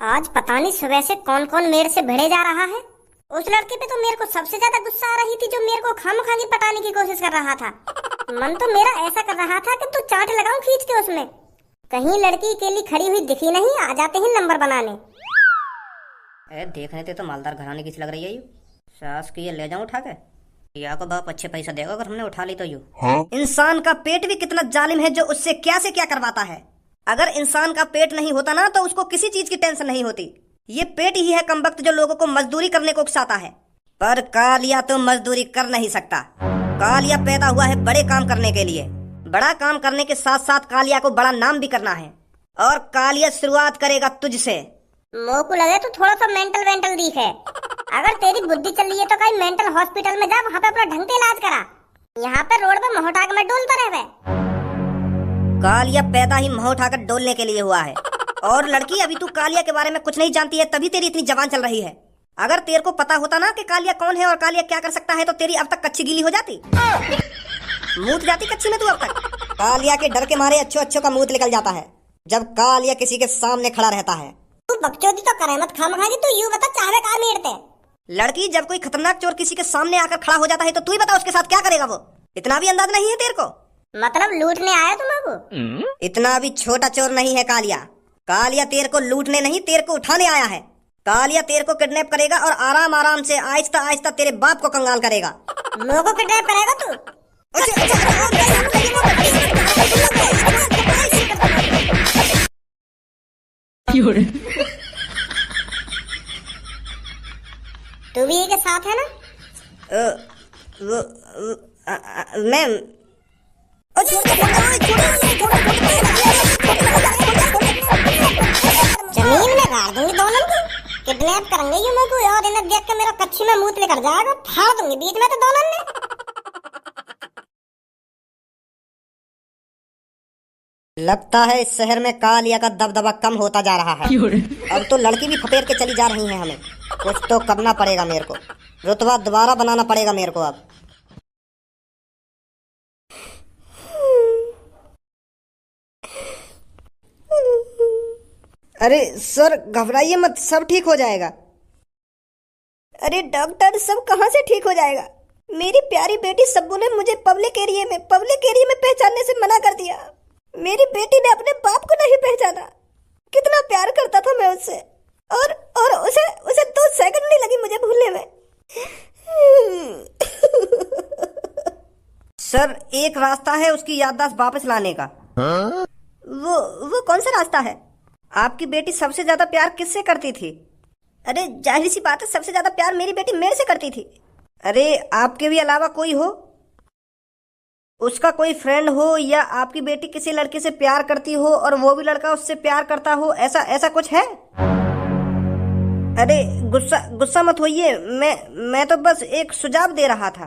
आज पता नहीं सुबह से कौन कौन मेरे से भिड़े जा रहा है। उस लड़के पे तो मेरे को सबसे ज्यादा गुस्सा आ रही थी जो मेरे को खामखागी पटाने की कोशिश कर रहा था। मन तो मेरा ऐसा कर रहा था कि तू चाट लगाऊं खींच के उसमें। कहीं लड़की अकेली खड़ी हुई दिखी नहीं, आ जाते हैं नंबर बनाने। देखने तो मालदार घराने की लग रही है यू। सास की ये ले जाऊं उठा के, या को बाप अच्छे पैसा देगा अगर हमने उठा ली तो यू। इंसान का पेट भी कितना जालिम है जो उससे क्या से क्या करवाता है। अगर इंसान का पेट नहीं होता ना तो उसको किसी चीज की टेंशन नहीं होती। ये पेट ही है कमबख्त जो लोगों को मजदूरी करने को उकसाता है। पर कालिया तो मजदूरी कर नहीं सकता। कालिया पैदा हुआ है बड़े काम करने के लिए। बड़ा काम करने के साथ साथ कालिया को बड़ा नाम भी करना है। और कालिया शुरुआत करेगा तुझसे। मोह को लगे तो थोड़ा सा मेंटल दिख है। अगर तेरी बुद्धि चल रही है तो कहीं मेंटल हॉस्पिटल में जा, वहाँ पे अपना ढंग से इलाज करा। यहाँ पे रोड पे मोहटाक में डोलता रहे। कालिया पैदा ही मुंह उठाकर डोलने के लिए हुआ है। और लड़की अभी तू कालिया के बारे में कुछ नहीं जानती है, तभी तेरी इतनी जबान चल रही है। अगर तेरे को पता होता ना कि कालिया कौन है और कालिया क्या कर सकता है तो तेरी अब तक कच्ची गीली हो जाती। मूत जाती कच्ची में तू अब तक। कालिया के डर के मारे अच्छो का मूत निकल जाता है जब कालिया किसी के सामने खड़ा रहता है। तू बकचोदी तो करे मत खामखागी। तू यूं बता चाहे का मेरते। लड़की जब कोई खतरनाक चोर किसी के सामने आकर खड़ा हो जाता है तो तू ही बता उसके साथ क्या करेगा वो। इतना भी अंदाज नहीं है तेरे को? मतलब लूटने आया तुम्हारे? इतना भी छोटा चोर नहीं है कालिया। कालिया तेरे को लूटने नहीं, तेरे को उठाने आया है। कालिया तेरे को किडनैप करेगा और आराम आराम से आहिस्ता आहिस्ता तेरे बाप को कंगाल करेगा। मेरे को किडनैप करेगा तू? तू भी के साथ है ना? मैम जमीन में गाड़ दूंगी दोनों को। किडनैप करेंगे यू मेरे को और इन्हें देख के मेरा कच्ची में मूत लेकर जाएगा, फाड़ दूंगी बीच में तो दोनों ने। लगता है इस शहर में कालिया का दबदबा कम होता जा रहा है। अब तो लड़की भी फपेर के चली जा रही है। हमें कुछ तो करना पड़ेगा, मेरे को रुतबा दोबारा बनाना पड़ेगा मेरे को अब। अरे सर घबराइए मत, सब ठीक हो जाएगा। अरे डॉक्टर सब कहाँ से ठीक हो जाएगा? मेरी प्यारी बेटी सब्बू ने मुझे पब्लिक एरिया में पहचानने से मना कर दिया। मेरी बेटी ने अपने बाप को नहीं पहचाना। कितना प्यार करता था मैं उससे और उसे 2 सेकंड नहीं लगी मुझे भूलने में। सर एक रास्ता है उसकी याददाश्त वापस लाने का। वो कौन सा रास्ता है? आपकी बेटी सबसे ज्यादा प्यार किससे करती थी? अरे जाहिर सी बात है, सबसे ज्यादा प्यार मेरी बेटी मेरे से करती थी। अरे आपके भी अलावा कोई हो, उसका कोई फ्रेंड हो, या आपकी बेटी किसी लड़के से प्यार करती हो और वो भी लड़का उससे प्यार करता हो, ऐसा कुछ है? अरे गुस्सा मत होइए, मैं तो बस एक सुझाव दे रहा था।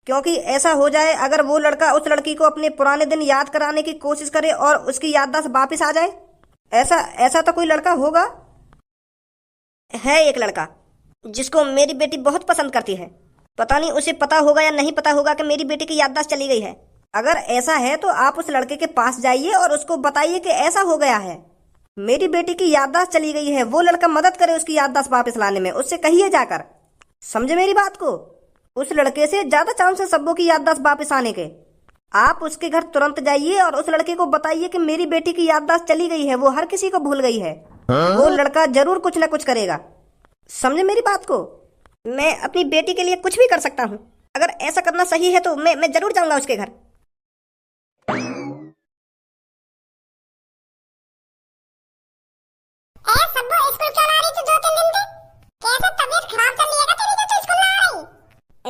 क्योंकि ऐसा हो जाए अगर वो लड़का उस लड़की को अपने पुराने दिन याद कराने की कोशिश करे और उसकी याददाश्त वापस आ जाए। ऐसा तो कोई लड़का होगा। है एक लड़का जिसको मेरी बेटी बहुत पसंद करती है। पता नहीं उसे पता होगा या नहीं पता होगा कि मेरी बेटी की याददाश्त चली गई है। अगर ऐसा है तो आप उस लड़के के पास जाइए और उसको बताइए कि ऐसा हो गया है, मेरी बेटी की याददाश्त चली गई है। वो लड़का मदद करे उसकी याददाश्त वापस लाने में, उससे कहिए जाकर। समझे मेरी बात को? उस लड़के से ज्यादा चांस है सब्बू की याददाश्त वापस आने के। आप उसके घर तुरंत जाइए और उस लड़के को बताइए कि मेरी बेटी की याददाश्त चली गई है, वो हर किसी को भूल गई है। वो लड़का जरूर कुछ न कुछ करेगा। समझे मेरी बात को? मैं अपनी बेटी के लिए कुछ भी कर सकता हूँ। अगर ऐसा करना सही है तो मैं जरूर जाऊंगा उसके घर।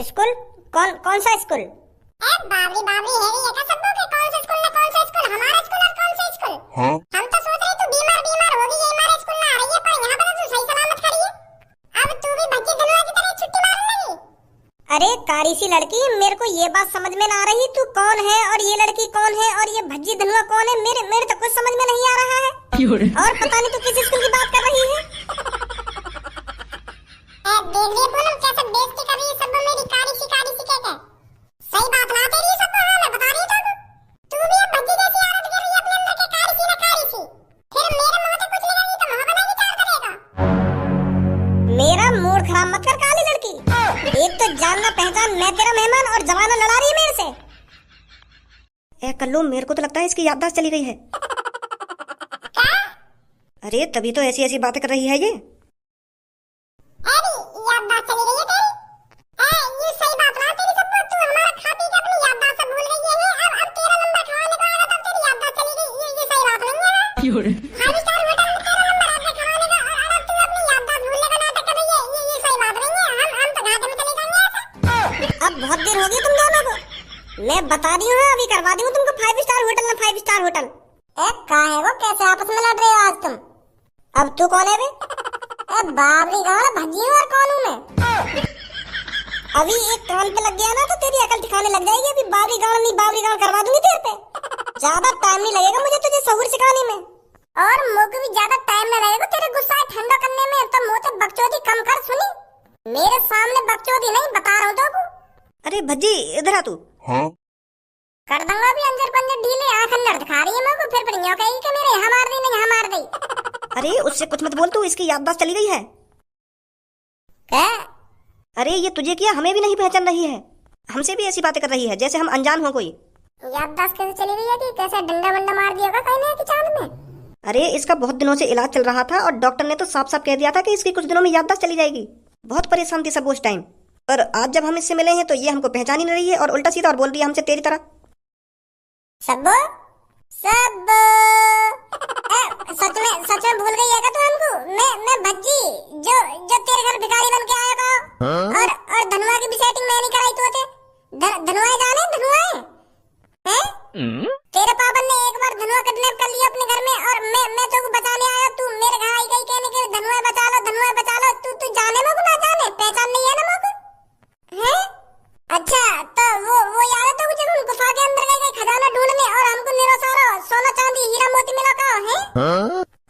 स्कूल? कौन सा स्कूल? बाबरी है ये का सब्बू के कौन सा स्कूल? हमारा स्कूल और कौन सा स्कूल? हम तो सोच रहे तू बीमार होगी, ये हमारे स्कूल में आ रही है, पर यहाँ पर तू सही सलामत खड़ी है। अब तू भी बच्चे दिनवा की तरह छुट्टी मारने लगी। अरे कारी सी लड़की, मेरे को ये बात समझ में ना आ रही तू कौन है और ये लड़की कौन है और ये भज्जी धनुआ कौन है। मेरे तो कुछ समझ में नहीं आ रहा है। और पता नहीं तू किस स्कूल की बात कर रही है। देखिए पूनम कैसे बेइज्जती कर रही है सब्बू मेरी, कारी सी कहकर। सही बात ना तेरी सब्बू, हाँ मैं बता रही हूँ तू भी अब भज्जी जैसी आदत कर रही है अपने अंदर के, कारी सी ना कारी सी। फिर मेरे मुंह से कुछ निकलेगी तो मुंह बना विचार करेगा। हेलो, मेरे को तो लगता है इसकी याददाश्त चली गई है। अरे तभी तो ऐसी ऐसी बातें कर रही है ये। अरे याददाश्त चली गई है तेरी। ये सही बात ना तेरी सब, तू हमारा खा पी के अपनी याददाश्त भूल गई है। अब तेरा नंबर खाने को आया तब तेरी याददाश्त चली गई, ये सही बात नहीं है ना। 5 स्टार होटल में तेरा नंबर आता खाने का और अब तू अपनी याददाश्त भूलने का नाटक कर रही है, ये सही बात नहीं है। हम तो घाटे में चले जाएंगे ऐसा। अब बहुत देर होगी तुम दोनों को, मैं बता रही हूँ, अभी करवा दी हूँ तुमको 5 स्टार होटल ना 5 स्टार होटल। कहा है वो, कैसे आपस में लड़ रहे हो आज तुम? अब तू कौन है बे? बाबरी गाँव भजी और कौन हूँ मैं? अभी एक कान पे लग गया ना तो तेरी अकल ठिकाने लग जाएगी। अभी बाबरी गाँव नहीं बाबरी गाँव करवा दूंगी तेरे पे। ज्यादा टाइम नहीं लगेगा मुझे तुझे सहूर सिखाने में, और मुझे भी ज्यादा टाइम नहीं लगेगा तेरे गुस्सा ठंडा करने में। तो मुँह से बकचोदी कम कर, सुनी? मेरे सामने बकचोदी नहीं, बता रहा हूँ तो। अरे भज्जी इधर आ तू। कर दूंगा भी अंजर पंजर ढीले, आंख अंदर दिखा रही है मेरे को, फिर पड़ियों कहेगी कि मेरे यहाँ मार दी नहीं यहाँ मार दी। अरे उससे कुछ मत बोल तू, इसकी याददाश्त चली गई है। क्या? अरे ये तुझे किया हमें भी नहीं पहचान रही है, हमसे भी ऐसी बातें कर रही है जैसे हम अनजान हो कोई। याददाश्त कैसे चली गई है कि कैसे डंडा वंडा मार दिया होगा कहने की चांद में? अरे इसका बहुत दिनों से इलाज चल रहा था और डॉक्टर ने तो साफ साफ कह दिया था कि इसकी कुछ दिनों में याददाश्त चली जाएगी। बहुत परेशान थी सब उस टाइम, पर आज जब हम इससे मिले हैं तो ये हमको पहचान ही नहीं रही है और उल्टा सीधा और बोल रही है हमसे तेरी तरह। सब सच में भूल गई है क्या तू हमको? मैं भज्जी जो तेरे घर भिखारी बन के आया था। और धनुआ की भी सेटिंग मैं नहीं कराई तू धनुआ जाने धनुआ हैं? तेरे पापा ने एक बार धनुआ किडनैप कर लिया अपने घर में और मैं तो बचाने आया, तू मेरे घर आई गई कहने के धनुआ बचा लो। तू जाने मको ना जाने, पहचान नहीं है ना मको हैं? अच्छा तो वो यार तो जब हम गुफा के अंदर गए खजाना ढूंढने और हमको निरो सारा सोना चांदी हीरा मोती मिला का है?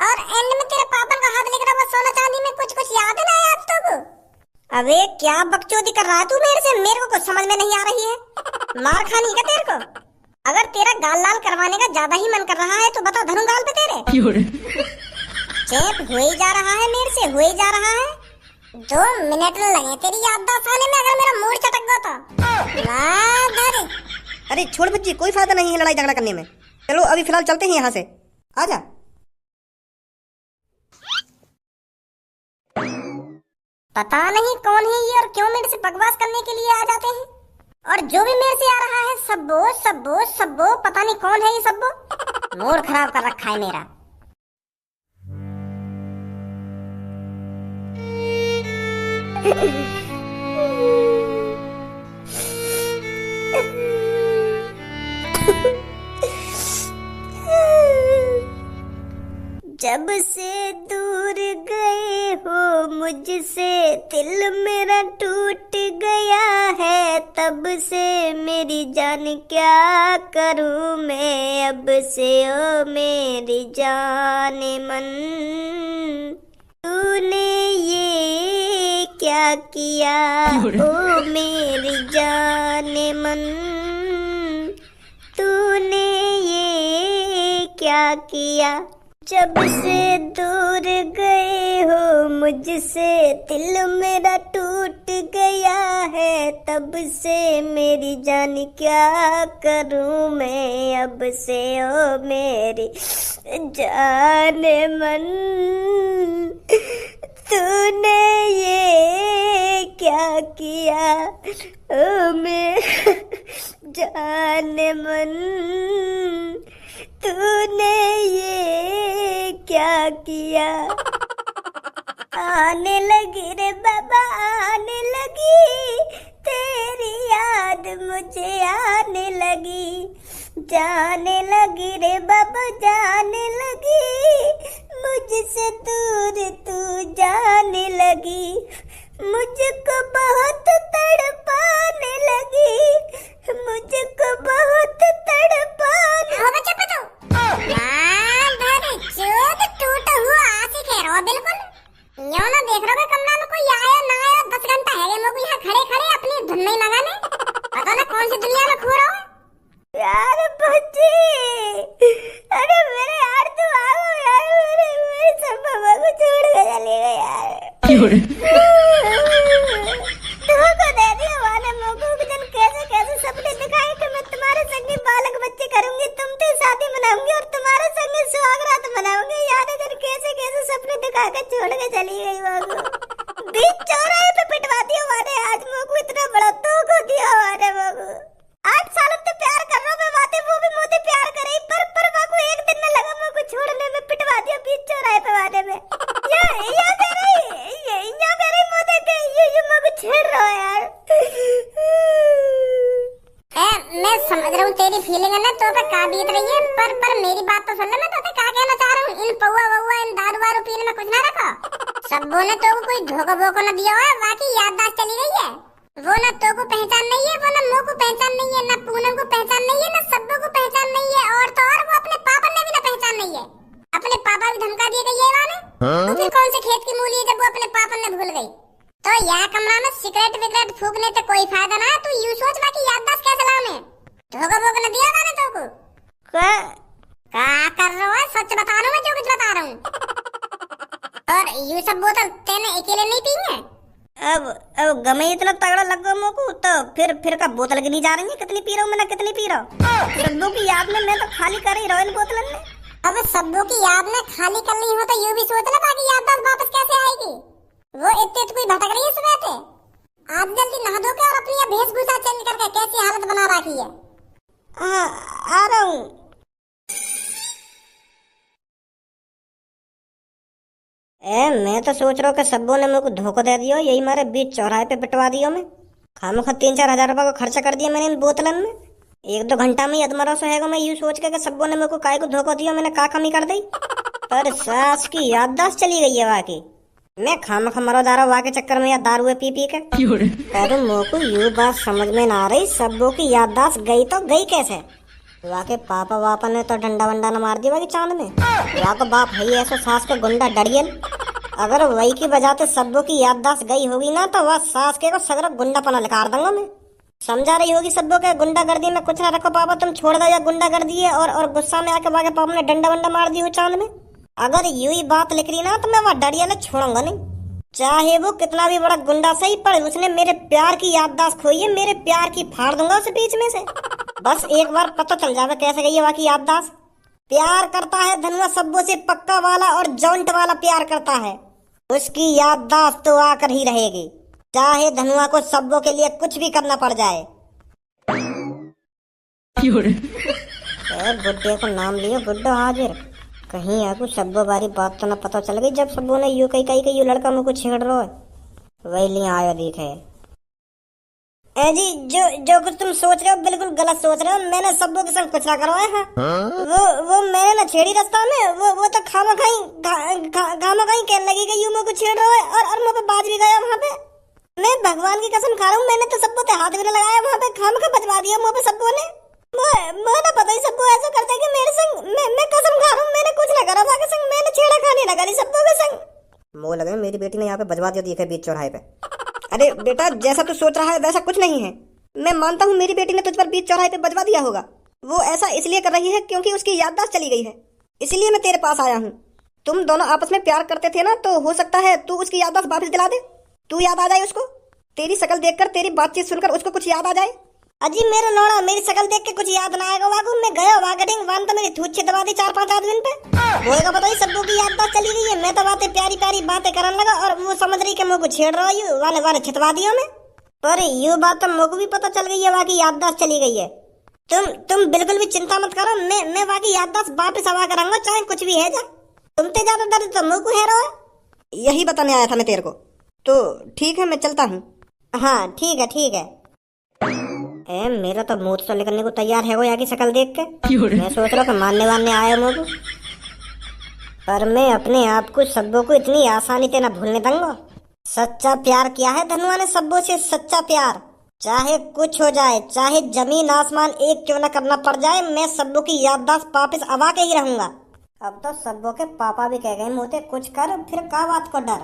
और एंड में तेरे पापा का हाथ लेकर वो सोना चांदी में कुछ याद ना है आज तक। अबे क्या बकचोदी कर रहा है तू मेरे से? मेरे को कुछ समझ में नहीं आ रही है। मार खानी है तेरे को? अगर तेरा गाल लाल करवाने का ज्यादा ही मन कर रहा है तो बता धनु गाल पे तेरे। चेप हो ही जा रहा है मेरे से, हो ही जा रहा है। 2 मिनट लगे तेरी याददाश्त आने में, अगर मेरा मूड चटक गया तो। अरे छोड़ भज्जी, कोई फायदा नहीं है लड़ाई झगड़ा करने में। चलो अभी फिलहाल चलते हैं यहाँ से, आजा। पता नहीं कौन है ये और क्यों मेरे से बकवास करने के लिए आ जाते हैं, और जो भी मेरे से आ रहा है सब्बो पता नहीं कौन है ये सब्बो। मूड खराब कर रखा है मेरा। जब से दूर गए हो मुझसे दिल मेरा टूट गया है, तब से मेरी जान क्या करूं मैं अब से ओ मेरी जान मन। तूने ये क्या किया ओ मेरी जान मन, तूने ये क्या किया। जब से दूर गए हो मुझसे दिल मेरा टूट गया है, तब से मेरी जान क्या करूं मैं अब से ओ मेरी जान मन। तूने ये क्या किया ओ मेरी जान मन, तूने ये क्या किया। आने लगी रे बाबा आने लगी, तेरी याद मुझे आने लगी। जाने लगी रे बाबा जाने लगी, मुझसे दूर तू जाने लगी। मुझको बहुत तड़पाने लगी, मुझको बहुत तड़पाने। हो बच्चा पतो टूटा हुआ आशिक है रो बिल्कुल। यो ना देख रहे हो कमरा में कोई आया ना आया, 10 घंटा है मेरे यहाँ खड़े खड़े अपनी धुन में लगाने। पता ना कौन सी दुनिया में खो रहा हूँ यार। बच्ची अरे मेरे यार तू आओ यार, मेरे सब बाबा को छोड़ के चलेगा यार। तुमको दे दिया वाले मौकों के दिन कैसे कैसे सपने दिखाए कि मैं तुम्हारे संग बालक बच्चे करूंगी, मनाऊंगी और तुम्हारे संग सुहाग रात मनाऊंगी। याद है जब कैसे कैसे सपने दिखा के छोड़ के चली गई वो। बीच चौराहे पे पिटवा दिया वाने, आज मोको इतना बड़ा धोखा दिया वाने मोको। 8 साल से प्यार कर रहा मैं बातें, वो भी मुझे प्यार करे, पर मोको एक दिन न लगा मोको छोड़ने में, पिटवा दिया बीच चौराहे पे वाने में। या मेरे मुझे के ये मोको छेड़ रहा है यार। मैं समझ रहा हूँ तेरी फीलिंग है ना, तो पे का बीत रही है, पर मेरी बात तो सुन ले। मैं तो का कहना चाह रहा हूँ, इन पौवा वौवा इन दारू वारू पीने में कुछ ना रखो। सब्बो ने तो कोई धोखा बोको न दिया है, बाकी याददाश्त चली गई है। वो ना तो को पहचान नहीं है, वो ना मो को पहचान नहीं है, ना पूनम को पहचान नहीं है, ना सब्बो को पहचान नहीं है, और तो और वो अपने पापा ने भी ना पहचान नहीं है। अपने पापा भी धमका दिए गई है वाने। तो फिर कौन से खेत की मूली है जब वो अपने पापा ने भूल गई। तो यह कमरा में सिगरेट विगरेट फूकने से कोई फायदा ना है। तू यूं सोच बाकी याददाश्त कैसे लाऊं मैं। धोखा बोक न दिया मैंने तो को। क्या कर रहा है, सच बता रहा हूं मैं, जो कुछ बता रहा हूं। और यूं सब बोतल तेने अकेले नहीं पी है। अब गमे इतना तगड़ा लग गया मोको, तो फिर का बोतल गिनी जा रही है, कितनी पी रहा हूं मैं, कितनी पी रहा हूं। सब्बों की याद में मैं तो खाली कर ही रहा हूं बोतलन में। अब सब्बों की याद में खाली करनी हो तो यूं भी सोच ले बाकी याददाश्त वापस कैसे आएगी। वो इतने कोई भटक रही है सुबह से। आज जल्दी नहा धो के और अपनी वेशभूषा चेंज करके कैसी हालत बना रखी है। आ रहा हूँ। मैं तो सोच रहा हूँ कि सब्बों ने मेरे को धोखा दे दिया, यही मारे बीच चौराहे पे पिटवा दिया मैं। खामखा 3-4 हजार रुपए को खर्चा कर दिया मैंने इन बोतलन में। 1-2 घंटा में अधमरा से हैगा मैं यूं सोच के कि सब्बों ने मेरे को काय को धोखा दिया, मैंने का कमी कर दी। पर सास की याददाश्त चली गई है वाकई। मैं खामखा मरो जा रहा हूँ वाके चक्कर में, या दारू पी पी के। पर मोको यूं बात समझ में ना आ रही, सब्बों की याददाश्त गई तो गई कैसे। वाके पापा वापा ने तो डंडा वंडा न मार दिया वाके चांद में। वाको बाप है ऐसा सास के गुंडा डरियल। अगर वही की वजह से सब्बों की याददाश्त गई होगी ना, तो वह सास के को सगरा गुंडा पना लिखार दूंगा मैं। समझा रही होगी सब्बों के गुंडागर्दी में कुछ ना रखो पापा, तुम छोड़ दो या गुंडागर्दी है, और गुस्सा में आके वाके पापा ने डंडा वंडा मार दी हो चांद में। अगर यूं ही बात लिख रही ना, तो मैं वह डरियल छोड़ूंगा नहीं, चाहे वो कितना भी बड़ा गुंडा सही, पर उसने मेरे प्यार की याददाश्त खोई है, मेरे प्यार की फाड़ दूंगा उसे बीच में से। बस एक बार पता चल जावे कैसे गई है वाकी याददाश्त। प्यार करता है धनुआ सब्बों से, पक्का वाला और जॉइंट वाला प्यार करता है। उसकी याददाश्त तो आकर ही रहेगी, चाहे धनुआ को सब्बों के लिए कुछ भी करना पड़ जाए। बुड्ढे को नाम लियो, बुड्ढा हाजिर। कहीं आपको सब्बों बारी बात तो न पता चल गई, जब सब्बों ने यूं कही यू लड़का मुझको छेड़ रहा है, वही लिए आयो दिखे। जी जो कुछ तुम सोच रहे हो बिल्कुल गलत सोच रहे हो। मैंने सब्बों के संग कुछ ना करवाया है। वो मैंने ना छेड़ी रास्ता में, वो तो खामा खाई कहने लगी कि यूं मुझको छेड़ रहा है, और मुझे बाज भी गया वहाँ पे। मैं भगवान की कसम खा रहा हूँ, मैंने तो सब्बों पे हाथ भी नहीं लगाया वहाँ पे, खामा खा बचवा दिया मुँह पे सब्बों ने। मैं ना पता ही सब्बों ऐसा करते कि मेरे संग, मैं कसम खा रहा हूँ मैंने कुछ ना करा था के संग, मैंने छेड़ा खानी ना करी सब्बों के संग। मोह लगे मेरी बेटी ने यहाँ पे बजवा दिया दिखे बीच चौराहे पे। अरे बेटा जैसा तू सोच रहा है वैसा कुछ नहीं है। मैं मानता हूँ मेरी बेटी ने तुझ पर बीच चौराहे पे बजवा दिया होगा। वो ऐसा इसलिए कर रही है क्योंकि उसकी याददाश्त चली गई है, इसलिए मैं तेरे पास आया हूँ। तुम दोनों आपस में प्यार करते थे ना, तो हो सकता है तू उसकी याददाश्त वापस दिला दे, तू याद आ जाए उसको। तेरी शक्ल देखकर, तेरी बातचीत सुनकर उसको कुछ याद आ जाए। अजी मेरा नौड़ा, मेरी शक्ल देख के कुछ याद ना आएगा वागू। मैं गया वागटिंग वान तो मेरी थूत दबा दी 4-5 आदमी पे। होएगा पता ही सब्बों की याददाश्त चली गई है। मैं तो बातें प्यारी प्यारी बातें करने लगा, और वो समझ रही कि मुझको छेड़ रहा है, वाले छितवा दिया मैं। पर यूं बात तो मुझको भी पता चल गई है वाकी याददाश्त चली गई है। तुम बिल्कुल भी चिंता मत करो, मैं वाकी याददाश्त वापस आवा करूंगा, चाहे कुछ भी है जा। तुमसे ज्यादा दर्द तो मुझको है रहा। यही बताने आया था मैं तेरे को। तो ठीक है मैं चलता हूँ। हाँ ठीक है। मेरा तो मुंह तो निकलने को तैयार है वो यहाँ की शक्ल देख के। मैं सोच रहा हूँ मानने वानने आया मुझको, पर मैं अपने आप को सब्बों को इतनी आसानी से न भूलने दूंगा। सच्चा प्यार किया है धनुआ ने सब्बों से, सच्चा प्यार। चाहे कुछ हो जाए, चाहे जमीन आसमान एक क्यों न करना पड़ जाए, मैं सब्बों की याददाश्त वापस आवा के ही रहूंगा। अब तो सब्बों के पापा भी कह गए मोते कुछ कर, फिर का बात को डर।